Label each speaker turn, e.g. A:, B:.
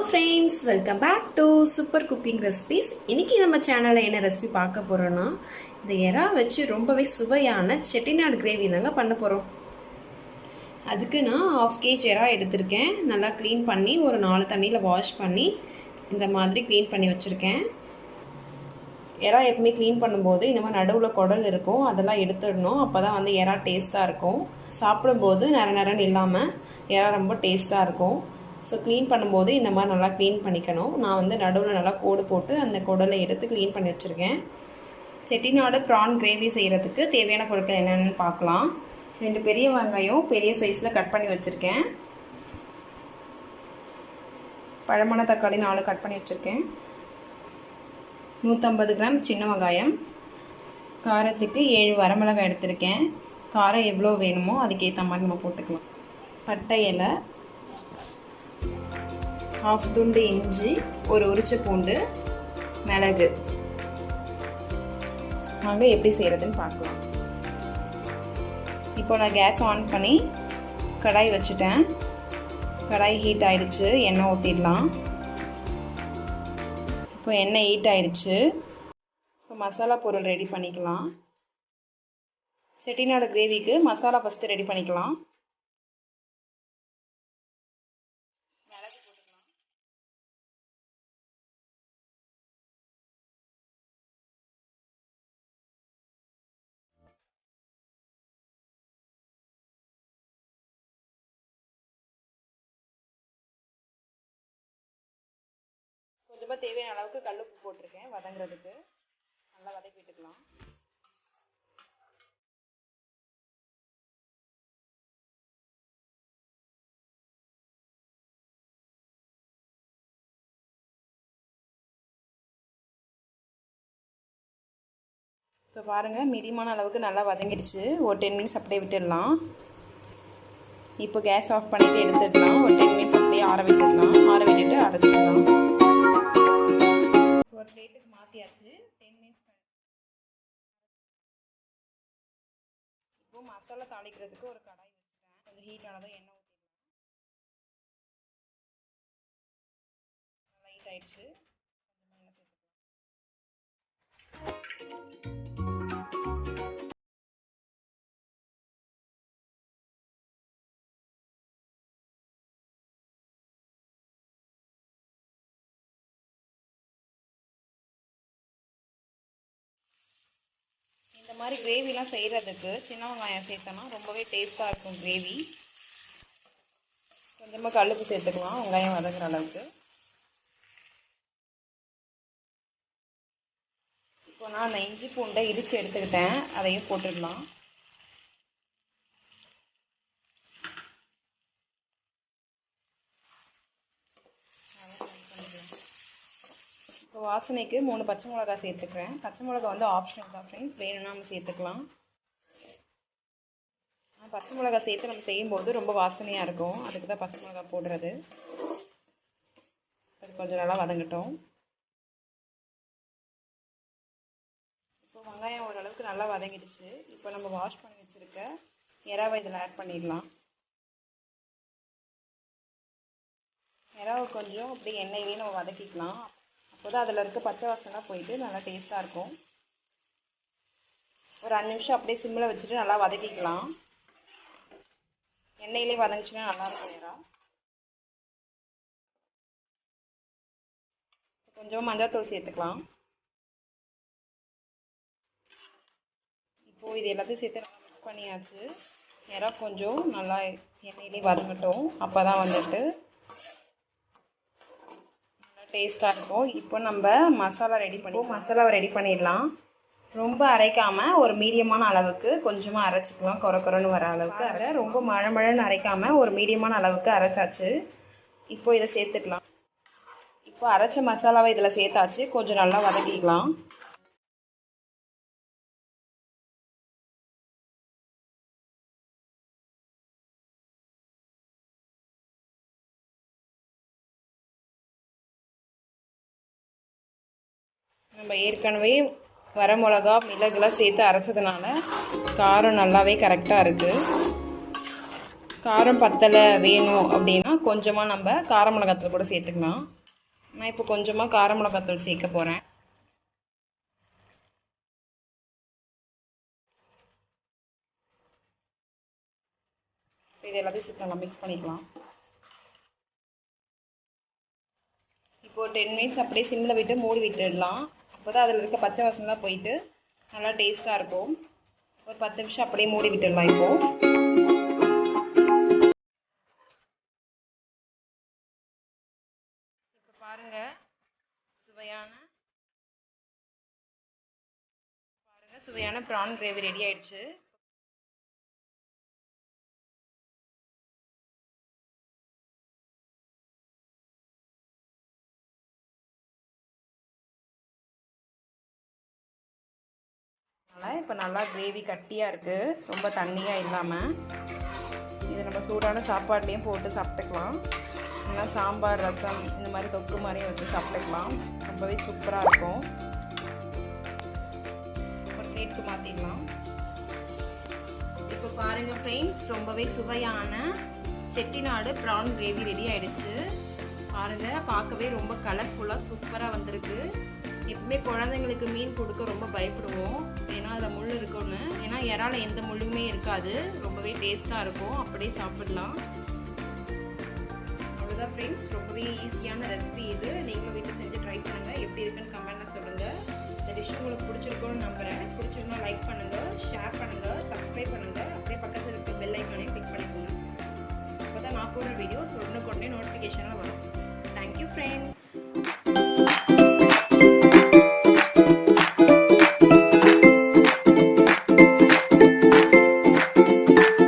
A: friends, welcome back to Super Cooking Recipes. இன்னைக்கு நம்ம சேனல்ல என்ன ரெசிபி பார்க்க போறோம்னா இந்த எறா வச்சு ரொம்பவே சுவையான செட்டிநாடு கிரேவி தாங்க பண்ண போறோம். அதுக்கு நான் 1/2 kg எறா எடுத்துர்க்கேன். நல்லா க்ளீன் பண்ணி ஒரு 4 தண்ணில வாஷ் பண்ணி இந்த மாதிரி க்ளீன் பண்ணி வச்சிருக்கேன். எறா எப்பவுமே க்ளீன் பண்ணும்போது இந்த மாதிரி நடுவுல குடல் இருக்கும், அதெல்லாம் எடுத்துடணும். அப்பதான் வந்து எறா டேஸ்டா இருக்கும். சாப்பிடும்போது நரநரன்னு இல்லாம எறா ரொம்ப டேஸ்டா இருக்கும். ஸோ க்ளீன் பண்ணும்போது இந்த மாதிரி நல்லா க்ளீன் பண்ணிக்கணும். நான் வந்து நடுவில் நல்லா கோடு போட்டு அந்த குடலை எடுத்து க்ளீன் பண்ணி வச்சுருக்கேன். செட்டிநாடு ப்ரான் கிரேவி செய்கிறதுக்கு தேவையான பொருட்கள் என்னென்னு பார்க்கலாம். 2 பெரிய வெங்காயம் பெரிய சைஸில் கட் பண்ணி வச்சுருக்கேன். பழமான தக்காளி 4 கட் பண்ணி வச்சுருக்கேன். 150 கிராம் சின்ன வெங்காயம். காரத்துக்கு 7 வரமிளகாய் எடுத்திருக்கேன். காரம் எவ்வளோ வேணுமோ அதுக்கேற்ற மாதிரி நம்ம போட்டுக்கலாம். பட்டை இலை, 1/2 துண்டு இஞ்சி, ஒரு உரிச்ச பூண்டு, மிளகு. வாங்க எப்படி செய்கிறதுன்னு பார்க்கலாம். இப்போ நான் கேஸ் ஆன் பண்ணி கடாய் வச்சுட்டேன். கடாய் ஹீட் ஆயிடுச்சு. எண்ணெய் ஊற்றிடலாம். இப்போ எண்ணெய் ஹீட் ஆயிடுச்சு. இப்போ மசாலா பொருள் ரெடி பண்ணிக்கலாம். செட்டிநாடு கிரேவிக்கு மசாலா ஃபஸ்ட்டு ரெடி பண்ணிக்கலாம். கொஞ்சமாக தேவையான அளவுக்கு கல்லுப்பு போட்டிருக்கேன் வதங்குறதுக்கு. நல்லா வதக்கி விட்டுக்கலாம். இப்போ பாருங்கள், மீடியமான அளவுக்கு நல்லா வதங்கிடுச்சு. ஒரு 10 மினிட்ஸ் அப்படியே விட்டுடலாம். இப்போ கேஸ் ஆஃப் பண்ணிவிட்டு எடுத்துடலாம். ஒரு 10 மினிட்ஸ் அப்படியே ஆற விட்டுடலாம். ஆற விட்டுட்டு அரைச்சிடலாம். ஒரு பிளேட்டுக்கு மாற்றியாச்சு. 10 மினிட்ஸ் இப்போ மசாலா தாளிக்கிறதுக்கு ஒரு கடாய் வச்சுட்டேன். கொஞ்சம் ஹீட் ஆனதும் எண்ணெய் ஊற்றிடலாம். நல்லா ஹீட் ஆயிடுச்சு. கொஞ்சமாக எண்ணெய் சேர்த்துக்கலாம். இந்த மாதிரி கிரேவிலாம் செய்கிறதுக்கு சின்ன வெங்காயம் சேர்த்தோன்னா ரொம்பவே டேஸ்ட்டாக இருக்கும் கிரேவி. கொஞ்சமாக கல்லுப்பு சேர்த்துக்கலாம் வெங்காயம் வதங்குற அளவுக்கு. இப்போ நான் அந்த இஞ்சி பூண்டை இடித்து எடுத்துக்கிட்டேன், அதையும் போட்டுடலாம். இப்போ வாசனைக்கு 3 பச்சை மிளகாய் சேர்த்துக்கிறேன். பச்சை மிளகாய் வந்து ஆப்ஷனல் தான் ஃப்ரெண்ட்ஸ், வேணும்னா நம்ம சேர்த்துக்கலாம். பச்சை மிளகாய் சேர்த்து நம்ம செய்யும்போது ரொம்ப வாசனையாக இருக்கும், அதுக்கு தான் பச்சை மிளகாய் போடுறது. அது கொஞ்சம் நல்லா வதங்கட்டும். இப்போ வெங்காயம் ஓரளவுக்கு நல்லா வதங்கிடுச்சு. இப்போ நம்ம வாஷ் பண்ணி வச்சுருக்க எறாவை இதில் ஆட் பண்ணிடலாம். எறாவை கொஞ்சம் அப்படியே எண்ணெயிலேயே நம்ம வதக்கிக்கலாம். அப்போதான் அதில் இருக்க பச்சை வாசனைலாம் போயிட்டு நல்லா டேஸ்ட்டாக இருக்கும். ஒரு 5 நிமிஷம் அப்படியே சிம்மில் வச்சுட்டு நல்லா வதக்கிக்கலாம். எண்ணெயிலே வதங்கிச்சுன்னா நல்லாயிருக்கும் எறா. கொஞ்சம் மஞ்சள்தூள் சேர்த்துக்கலாம். இப்போது இது எல்லாத்தையும் சேர்த்து நல்லா மிக்ஸ் பண்ணியாச்சு. எறா கொஞ்சம் நல்லா எண்ணெயிலே வதங்கட்டும். அப்போ தான் வந்துட்டு டேஸ்ட்டாக இருக்கும். இப்போ நம்ம மசாலாவை ரெடி பண்ணிடலாம். ரொம்ப அரைக்காமல் ஒரு மீடியமான அளவுக்கு கொஞ்சமாக அரைச்சிக்கலாம். குறன்னு வர அளவுக்கு ரொம்ப மழன்னு அரைக்காமல் ஒரு மீடியமான அளவுக்கு அரைச்சாச்சு. இப்போ இதை சேர்த்துக்கலாம். இப்போ அரைச்ச மசாலாவை இதில் சேர்த்தாச்சு. கொஞ்சம் நல்லா வதக்கிக்கலாம். நம்ம ஏற்கனவே வரமிளகா மிளகுலாம் சேர்த்து அரைச்சதுனால காரம் நல்லாவே கரெக்டாக இருக்குது. காரம் பத்தலை வேணும் அப்படின்னா கொஞ்சமாக நம்ம கார மிளகாத்தூள் கூட சேர்த்துக்கலாம். நான் இப்போ கொஞ்சமாக கார மிளகாத்தூள் சேர்க்க போகிறேன். இது எல்லாத்தையும் சேர்த்து நல்லா மிக்ஸ் பண்ணிக்கலாம். இப்போ 10 மினிட்ஸ் அப்படியே சிம்மில் விட்டு மூடி விட்டுடலாம். அப்போ தான் அதில் இருக்க பச்சை வாசனைலாம் போயிட்டு நல்லா டேஸ்ட்டாக இருக்கும். ஒரு 10 நிமிஷம் அப்படியே மூடி விட்டுடலாம். இப்போ பாருங்கள், சுவையான ப்ரான் கிரேவி ரெடி ஆயிடுச்சு. இப்போ நல்லா கிரேவி கட்டியாக இருக்குது, ரொம்ப தண்ணியாக இல்லாமல். இது நம்ம சூடான சாப்பாட்லேயும் போட்டு சாப்பிட்டுக்கலாம். இல்லைனா சாம்பார், ரசம் இந்த மாதிரி தொக்கு மாதிரியும் வச்சு சாப்பிட்டுக்கலாம். ரொம்பவே சூப்பராக இருக்கும். ஒரு பிளேட்டுக்கு மாற்றிடலாம். இப்போ பாருங்கள் ஃப்ரெண்ட்ஸ், ரொம்பவே சுவையான செட்டிநாடு ப்ரான் கிரேவி ரெடி ஆகிடுச்சு. பாருங்கள், பார்க்கவே ரொம்ப கலர்ஃபுல்லாக சூப்பராக வந்திருக்கு. எப்பவுமே குழந்தைங்களுக்கு மீன் கொடுக்க ரொம்ப பயப்படுவோம், ஏன்னா அதில் முள் இருக்குன்னு. ஏன்னா இறால எந்த முள்ளுமே இருக்காது, ரொம்பவே டேஸ்ட்டாக இருக்கும், அப்படியே சாப்பிடலாம். அவ்வளோதான் ஃப்ரெண்ட்ஸ், ரொம்பவே ஈஸியான ரெசிபி இது. நீங்களும் வீட்டில் செஞ்சு ட்ரை பண்ணுங்கள். எப்படி இருக்குன்னு கமெண்ட்டில் சொல்லுங்கள். இந்த டிஷ் உங்களுக்கு பிடிச்சிருக்கும்னு நம்புகிறேன். பிடிச்சிருந்தா லைக் பண்ணுங்கள், ஷேர் பண்ணுங்கள், சப்ஸ்கிரைப் பண்ணுங்கள். அப்படியே பக்கத்தில் இருக்க பெல் ஐக்கானையும் கிளிக் பண்ணிக்கோங்க. அப்போ தான் நான் போடுற வீடியோஸ் உடனுக்குடனே நோட்டிஃபிகேஷனாக வரும். Thank you friends.